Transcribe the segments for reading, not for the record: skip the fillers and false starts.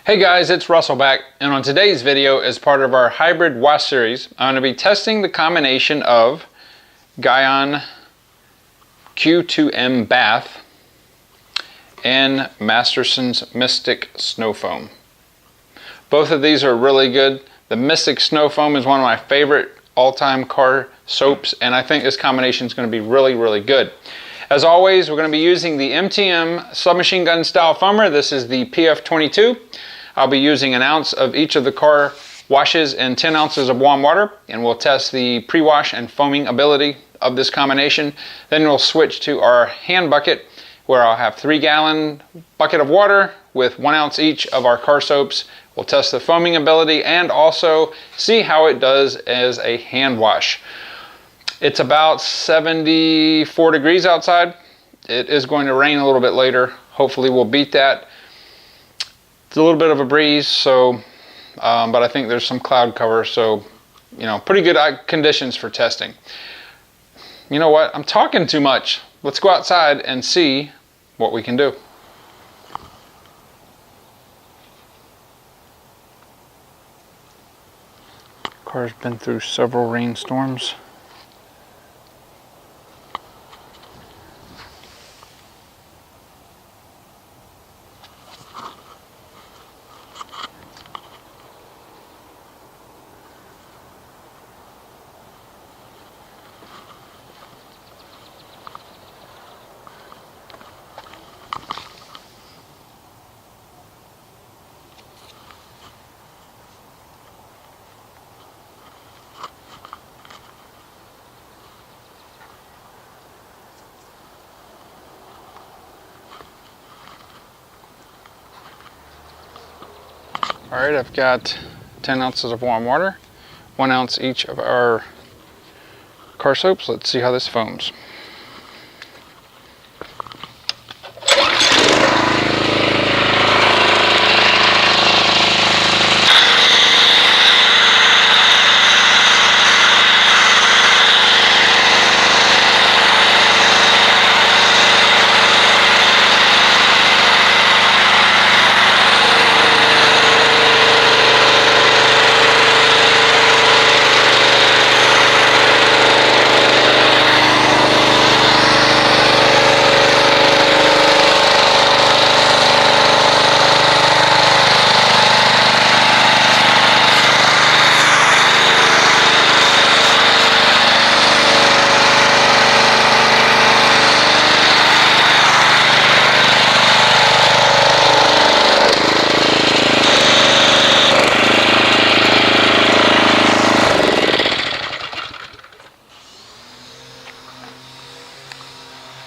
Hey guys, it's Russell back, and on today's video, as part of our hybrid wash series, I'm going to be testing the combination of Gyeon Q2M Bath and Mastersons Mystic Snow Foam. Both of these are really good. The Mystic Snow Foam is one of my favorite all-time car soaps, and I think this combination is going to be really good. As always, we're going to be using the MTM submachine gun style foamer. This is the PF22. I'll be using 1 ounce of each of the car washes and 10 ounces of warm water, and we'll test the pre-wash and foaming ability of this combination. Then we'll switch to our hand bucket, where I'll have 3-gallon bucket of water with 1 ounce each of our car soaps. We'll test the foaming ability and also see how it does as a hand wash. It's about 74 degrees outside. It is going to rain a little bit later. Hopefully we'll beat that. It's a little bit of a breeze, so but I think there's some cloud cover, so pretty good conditions for testing. You know what? I'm talking too much. Let's go outside and see what we can do. Car's been through several rainstorms. Alright, I've got 10 ounces of warm water, 1 ounce each of our car soaps. Let's see how this foams.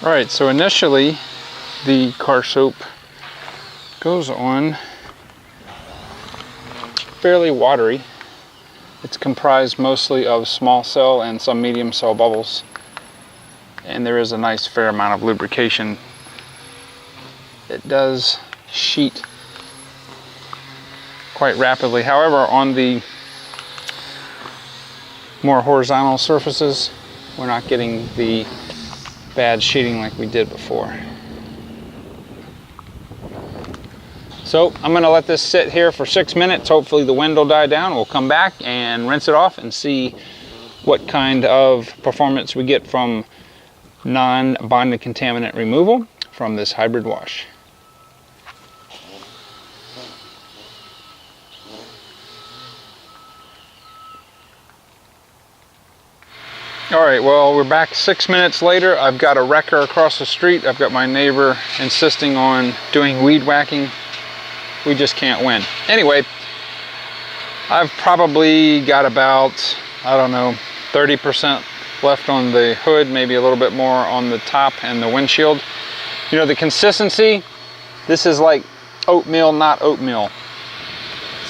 Alright, so initially the car soap goes on fairly watery. It's comprised mostly of small cell and some medium cell bubbles, and there is a nice fair amount of lubrication. It does sheet quite rapidly. However, on the more horizontal surfaces, we're not getting the bad sheeting like we did before. So I'm going to let this sit here for 6 minutes. Hopefully the wind will die down. We'll come back and rinse it off and see what kind of performance we get from non-bonded contaminant removal from this hybrid wash. Alright, well, we're back 6 minutes later. I've got a wrecker across the street. I've got my neighbor insisting on doing weed whacking. We just can't win. Anyway, I've probably got about, I don't know, 30% left on the hood, maybe a little bit more on the top and the windshield. You know, the consistency, this is like oatmeal, not oatmeal. It's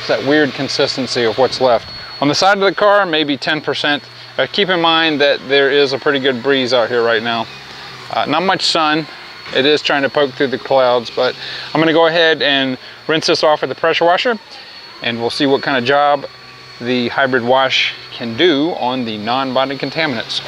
that weird consistency of what's left. On the side of the car, maybe 10%. Keep in mind that there is a pretty good breeze out here right now. Not much sun. It is trying to poke through the clouds, but I'm gonna go ahead and rinse this off with the pressure washer, and we'll see what kind of job the hybrid wash can do on the non-bonded contaminants.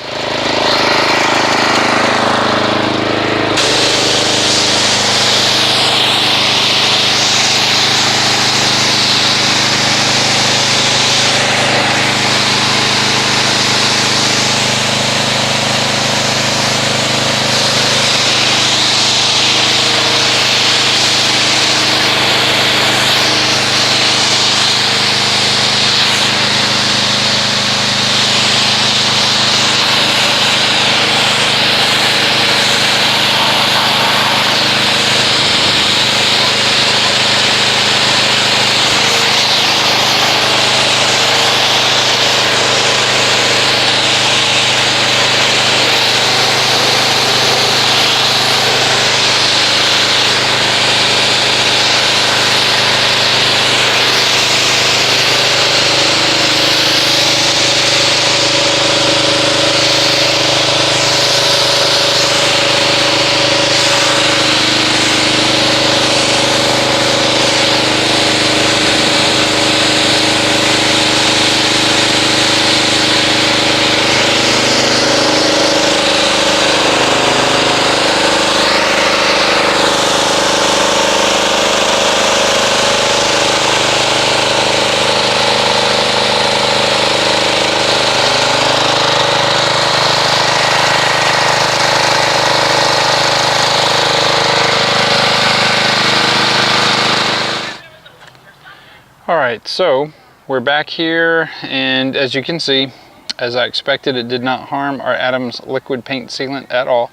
Alright, so we're back here, and as you can see, as I expected, it did not harm our Adams liquid paint sealant at all.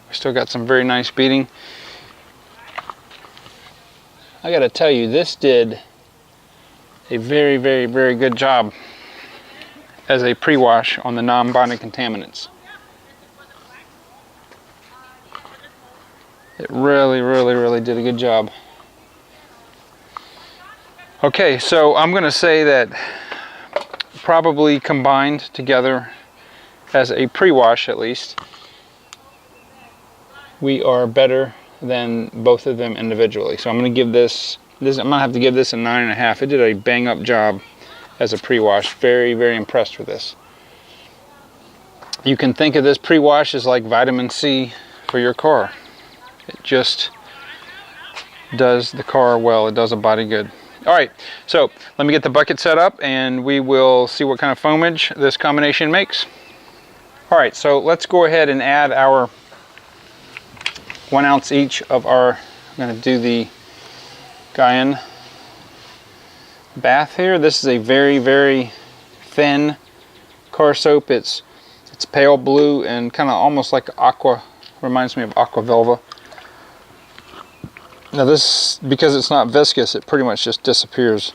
We still got some very nice beading. I gotta tell you, this did a very, very, very good job as a pre-wash on the non-bonded contaminants. It really, really, really did a good job. Okay, so I'm gonna say that probably combined together as a pre-wash at least, we are better than both of them individually. So I'm gonna give this, I'm gonna have to give this a 9.5. It did a bang up job as a pre-wash. Very, very impressed with this. You can think of this pre-wash as like vitamin C for your car. It just does the car well. It does a body good. All right, so let me get the bucket set up and we will see what kind of foamage this combination makes. All right, so let's go ahead and add our 1 ounce each of our, I'm gonna do the Gyeon bath here. This is a very, very thin car soap. It's pale blue and kind of almost like aqua, reminds me of aqua velva. Now this, because it's not viscous, it pretty much just disappears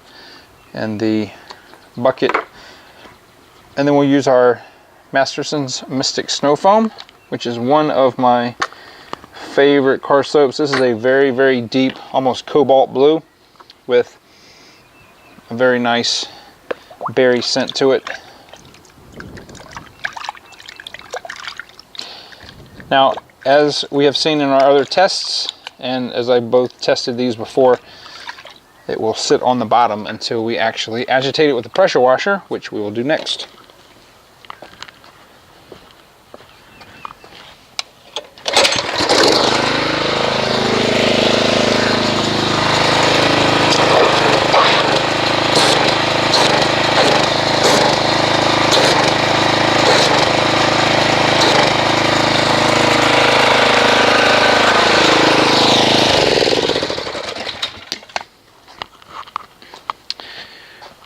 in the bucket. And then we'll use our Mastersons Mystic Snow Foam, which is one of my favorite car soaps. This is a very, very deep, almost cobalt blue with a very nice berry scent to it. Now, as we have seen in our other tests, and as I both tested these before, it will sit on the bottom until we actually agitate it with a pressure washer, which we will do next.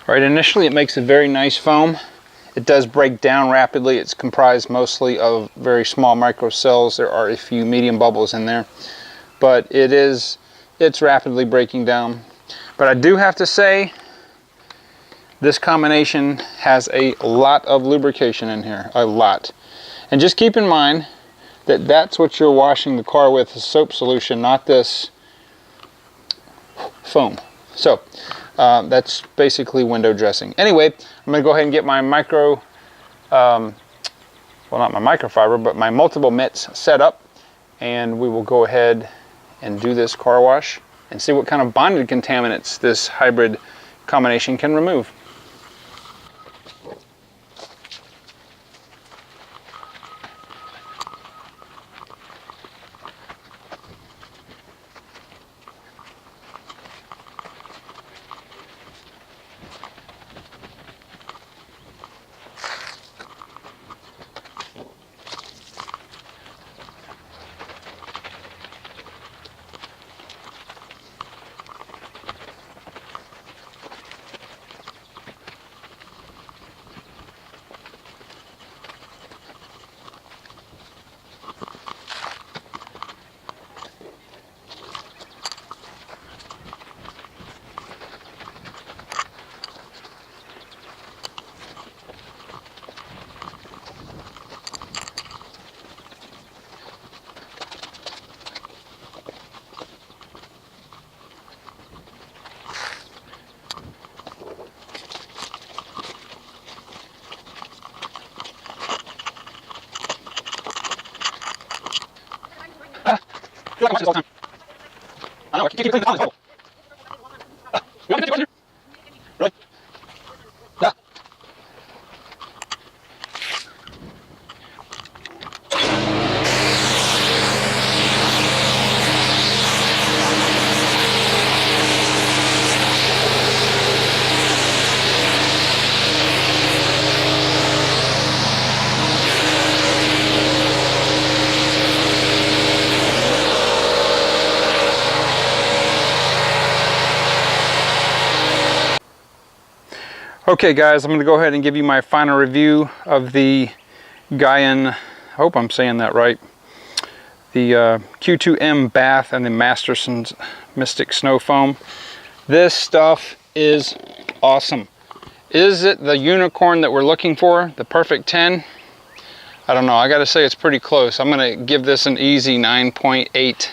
Right, initially it makes a very nice foam. It does break down rapidly. It's comprised mostly of very small microcells. There are a few medium bubbles in there, but it's rapidly breaking down. But I do have to say, this combination has a lot of lubrication in here, a lot. And just keep in mind that that's what you're washing the car with, is soap solution, not this foam. So that's basically window dressing. Anyway, I'm going to go ahead and get my well, not my microfiber, but my multiple mitts set up, and we will go ahead and do this car wash and see what kind of bonded contaminants this hybrid combination can remove. I watch this all the time. I know, I can't keep cleaning the hole. We haven't got here. Really? Yeah. Okay guys, I'm going to go ahead and give you my final review of the Gyeon, I hope I'm saying that right, the Q2M bath and the Mastersons Mystic Snow Foam. This stuff is awesome. Is it the unicorn that we're looking for, the perfect 10? I don't know, I gotta say it's pretty close. I'm gonna give this an easy 9.8.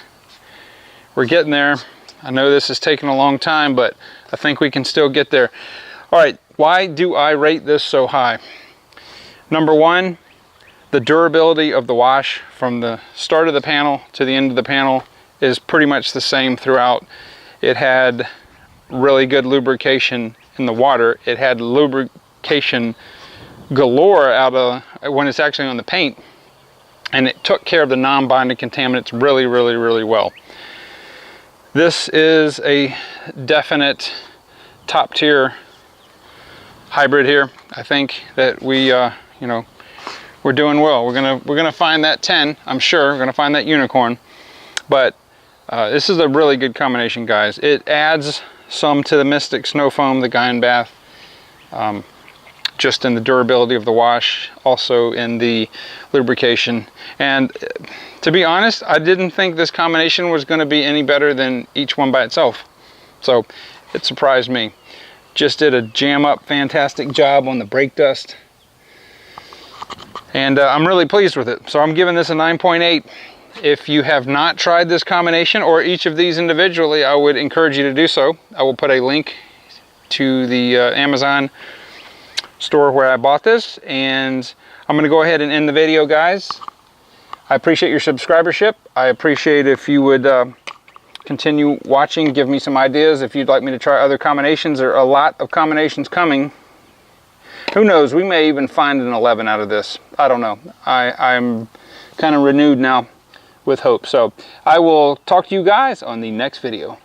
We're getting there. I know this is taking a long time, but I think we can still get there. All right, why do I rate this so high? Number one, the durability of the wash from the start of the panel to the end of the panel is pretty much the same throughout. It had really good lubrication in the water. It had lubrication galore out of when it's actually on the paint, and it took care of the non-bonding contaminants really, really, really well. This is a definite top tier hybrid here. I think that we, you know, we're doing well. We're gonna find that 10. I'm sure we're gonna find that unicorn. But this is a really good combination, guys. It adds some to the Mystic Snow Foam, the Gyeon bath, just in the durability of the wash, also in the lubrication. And to be honest, I didn't think this combination was going to be any better than each one by itself. So it surprised me. Just did a jam up fantastic job on the brake dust, and I'm really pleased with it. So I'm giving this a 9.8. If you have not tried this combination or each of these individually, I would encourage you to do so. I will put a link to the Amazon store where I bought this, and I'm going to go ahead and end the video, guys. I appreciate your subscribership. I appreciate if you would continue watching, give me some ideas if you'd like me to try other combinations. There are a lot of combinations coming. Who knows, we may even find an 11 out of this. I don't know. I'm kind of renewed now with hope. So I will talk to you guys on the next video.